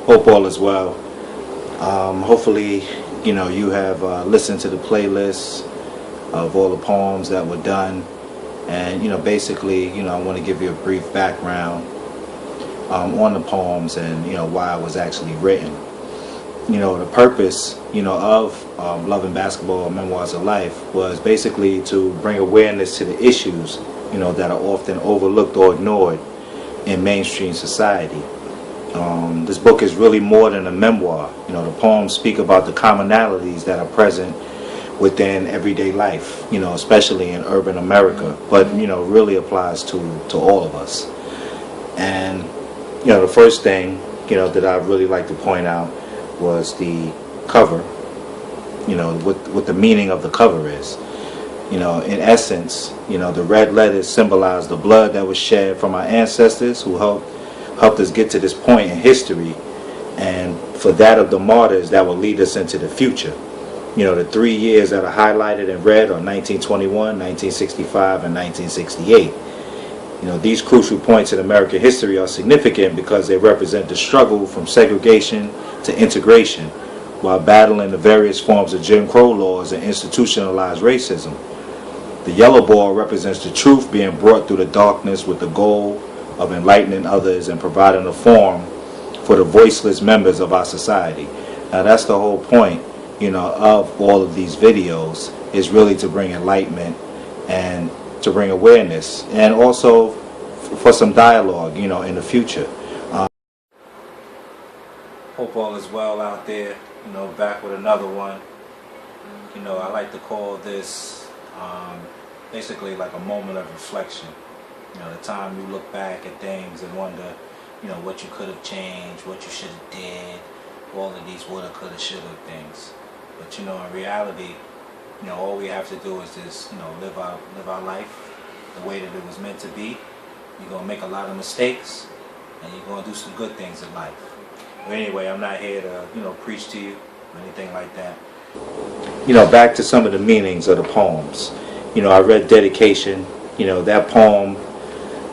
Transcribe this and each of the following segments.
Hope all is well. Hopefully, you have listened to the playlists of all the poems that were done, and basically, I want to give you a brief background on the poems and why it was actually written. The purpose of Love and Basketball, Memoirs of Life, was basically to bring awareness to the issues that are often overlooked or ignored in mainstream society. This book is really more than a memoir. The poems speak about the commonalities that are present within everyday life, especially in urban America, but really applies to all of us. And the first thing that I'd really like to point out was the cover. What the meaning of the cover is. In essence, the red letters symbolize the blood that was shed from our ancestors who helped us get to this point in history, and for that of the martyrs that will lead us into the future. The 3 years that are highlighted in red are 1921, 1965, and 1968. These crucial points in American history are significant because they represent the struggle from segregation to integration while battling the various forms of Jim Crow laws and institutionalized racism. The yellow ball represents the truth being brought through the darkness with the goal of enlightening others and providing a forum for the voiceless members of our society. Now that's the whole point, of all of these videos, is really to bring enlightenment and to bring awareness, and also for some dialogue, in the future. Hope all is well out there, back with another one. I like to call this basically like a moment of reflection. The time you look back at things and wonder, what you could have changed, what you should have did, all of these woulda, coulda, shoulda things. But in reality, all we have to do is just, live our life the way that it was meant to be. You're gonna make a lot of mistakes, and you're gonna do some good things in life. But anyway, I'm not here to, preach to you or anything like that. Back to some of the meanings of the poems. I read Dedication. That poem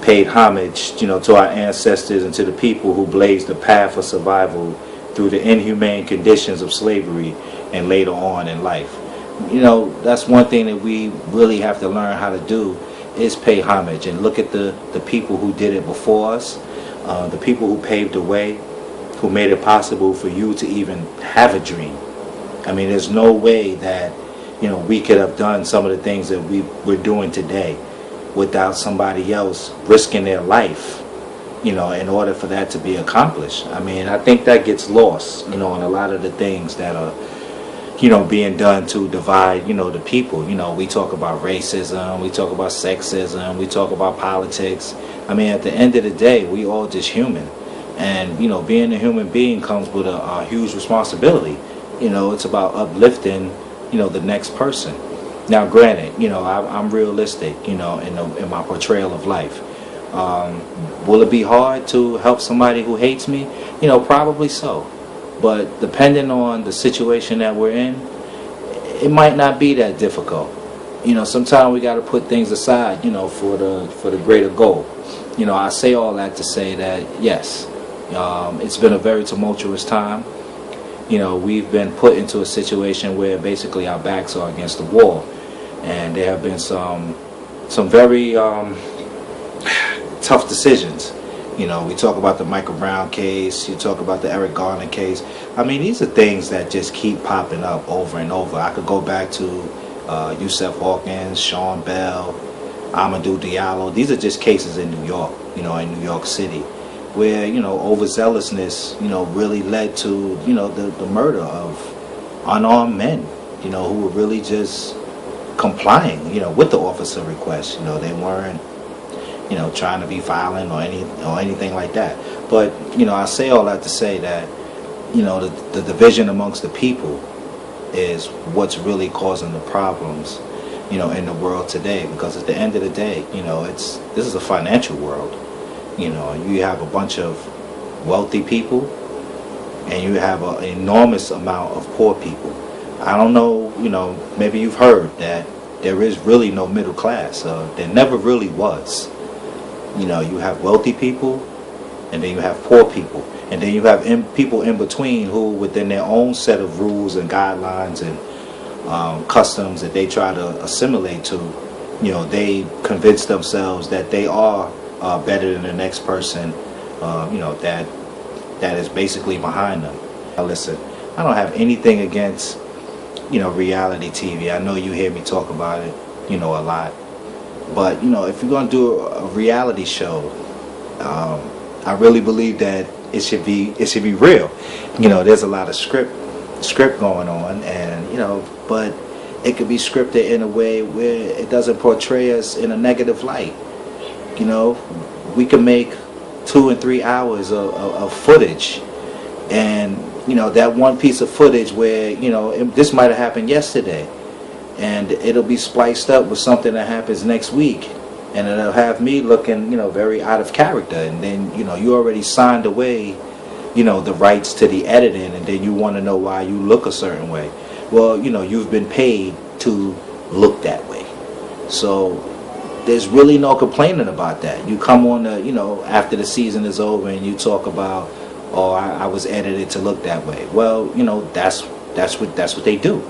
paid homage, to our ancestors and to the people who blazed the path of survival through the inhumane conditions of slavery and later on in life. That's one thing that we really have to learn how to do, is pay homage and look at the people who did it before us, the people who paved the way, who made it possible for you to even have a dream. I mean, there's no way that, we could have done some of the things that we're doing today without somebody else risking their life, in order for that to be accomplished. I mean, I think that gets lost, in a lot of the things that are, being done to divide, the people. We talk about racism, we talk about sexism, we talk about politics. I mean, at the end of the day, we all just human. And, being a human being comes with a huge responsibility. It's about uplifting, the next person. Now, granted, I'm realistic, in my portrayal of life. Will it be hard to help somebody who hates me? Probably so. But depending on the situation that we're in, it might not be that difficult. Sometimes we got to put things aside, for the greater goal. I say all that to say that, yes, it's been a very tumultuous time. We've been put into a situation where basically our backs are against the wall. And there have been some very tough decisions. We talk about the Michael Brown case, you talk about the Eric Garner case. I mean, these are things that just keep popping up over and over. I could go back to Yusef Hawkins, Sean Bell, Amadou Diallo. These are just cases in New York, in New York City, where, overzealousness, really led to, the murder of unarmed men, who were really just complying, with the officer request. They weren't, trying to be violent or anything like that. But, I say all that to say that, the division amongst the people is what's really causing the problems, in the world today. Because at the end of the day, this is a financial world. You have a bunch of wealthy people, and you have an enormous amount of poor people. I don't know, maybe you've heard that there is really no middle class. There never really was. You have wealthy people, and then you have poor people, and then you have people in between who, within their own set of rules and guidelines and customs that they try to assimilate to, you know, they convince themselves that they are better than the next person, you know, that is basically behind them. Now listen, I don't have anything against, you know, reality TV. I know you hear me talk about it, you know, a lot. But, you know, if you're going to do a reality show, I really believe that it should be real. You know, there's a lot of script going on, and, you know, but it could be scripted in a way where it doesn't portray us in a negative light. You know, we can make 2 and 3 hours of footage, and, you know, that one piece of footage where, you know, this might have happened yesterday, and it'll be spliced up with something that happens next week, and it'll have me looking, you know, very out of character. And then, you know, you already signed away, you know, the rights to the editing, and then you want to know why you look a certain way. Well, you know, you've been paid to look that way, so there's really no complaining about that. You come on the, you know, after the season is over, and you talk about, oh, I was edited to look that way. Well, you know, that's what they do.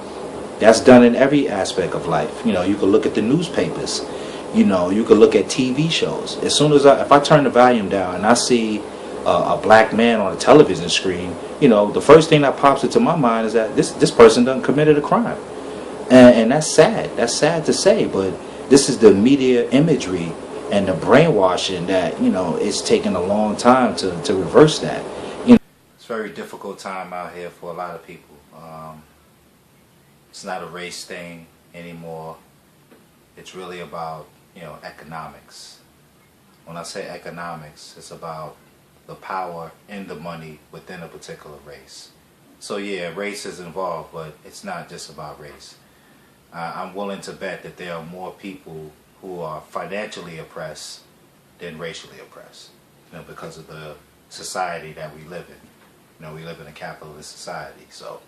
That's done in every aspect of life. You know, you can look at the newspapers. You know, you can look at TV shows. As soon as if I turn the volume down and I see a black man on a television screen, you know, the first thing that pops into my mind is that this person done committed a crime, and that's sad. That's sad to say, but this is the media imagery and the brainwashing that, you know, it's taken a long time to reverse that. You know, it's a very difficult time out here for a lot of people. It's not a race thing anymore. It's really about, you know, economics. When I say economics, it's about the power and the money within a particular race. So yeah, race is involved, but it's not just about race. I'm willing to bet that there are more people who are financially oppressed than racially oppressed, you know, because of the society that we live in. You know, we live in a capitalist society, so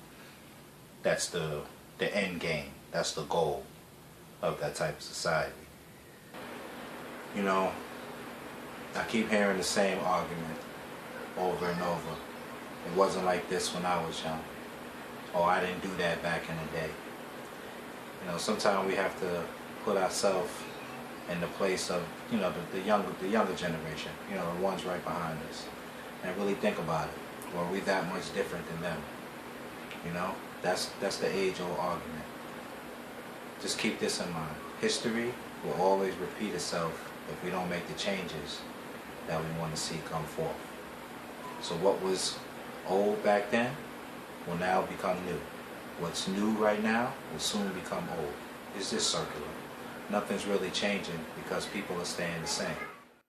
that's the end game. That's the goal of that type of society. You know, I keep hearing the same argument over and over. It wasn't like this when I was young. Oh, I didn't do that back in the day. You know, sometimes we have to put ourselves in the place of, you know, the younger generation, you know, the ones right behind us, and really think about it. Were we that much different than them? You know, that's the age-old argument. Just keep this in mind. History will always repeat itself if we don't make the changes that we want to see come forth. So what was old back then will now become new. What's new right now will soon become old. It's just circular. Nothing's really changing because people are staying the same.